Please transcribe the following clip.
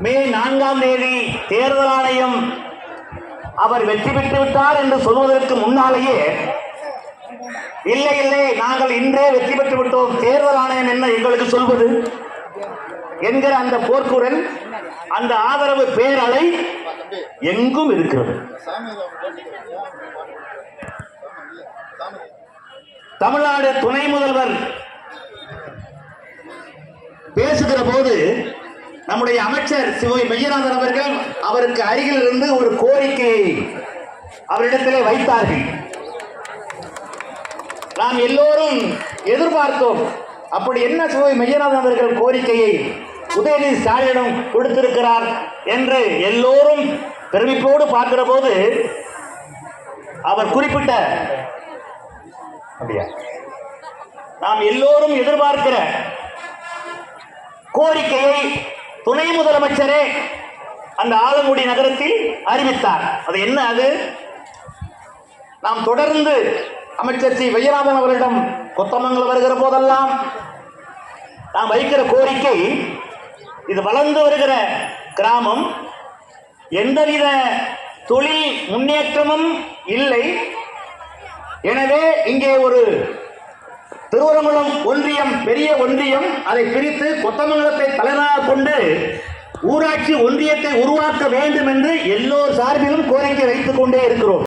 மே 4ஆம் தேதி தேர்தல் ஆணையம் அவர் வெற்றி பெற்று விட்டார் என்று சொல்வதற்கு முன்னாலேயே இல்லை இல்லை நாங்கள் இன்றே வெற்றி பெற்று விட்டோம், தேர்தல் ஆணையம் என்ன எங்களுக்கு சொல்வது என்கிற அந்த போர்க்குரல், அந்த ஆதரவு பேரலை எங்கும் இருக்கிறது. தமிழ்நாடு துணை முதல்வர் பேசுகிற போது நம்முடைய அமைச்சர் சிவை மெய்யநாதன் அவர்கள் அவருக்கு அருகில் இருந்து ஒரு கோரிக்கையை அவரிடத்திலே வைத்தார்கள். நாம் எல்லோரும் எதிர்பார்த்தோம், அப்படி என்ன சிவை மெய்யநாதன் அவர்கள் கோரிக்கையை உதயநிதி ஸ்டாலினிடம் கொடுத்திருக்கிறார் என்று எல்லோரும் பெருமிப்போடு பார்க்கிற போது அவர் குறிப்பிட்ட அப்படியா நாம் எல்லோரும் எதிர்பார்க்கிற கோரிக்கையை துணை முதலமைச்சரே அந்த ஆலங்குடி நகரத்தில் அறிவித்தார். அது என்ன? அது நாம் தொடர்ந்து அமைச்சர் சி வையநாதன் அவரிடம் கொத்தமங்கலம் வருகிற போதெல்லாம் நாம் வைக்கிற கோரிக்கை, இது வளர்ந்து வருகிற கிராமம், எந்தவித தொழில் முன்னேற்றமும் இல்லை, எனவே இங்கே ஒரு திருவரங்குளம் ஒன்றியம், பெரிய ஒன்றியம், அதை பிரித்து கொத்தமங்கலத்தை தலைநகராக கொண்டு ஊராட்சி ஒன்றியத்தை உருவாக்க வேண்டும் என்று எல்லோர் சார்பிலும் கோரிக்கை வைத்துக் கொண்டே இருக்கிறோம்.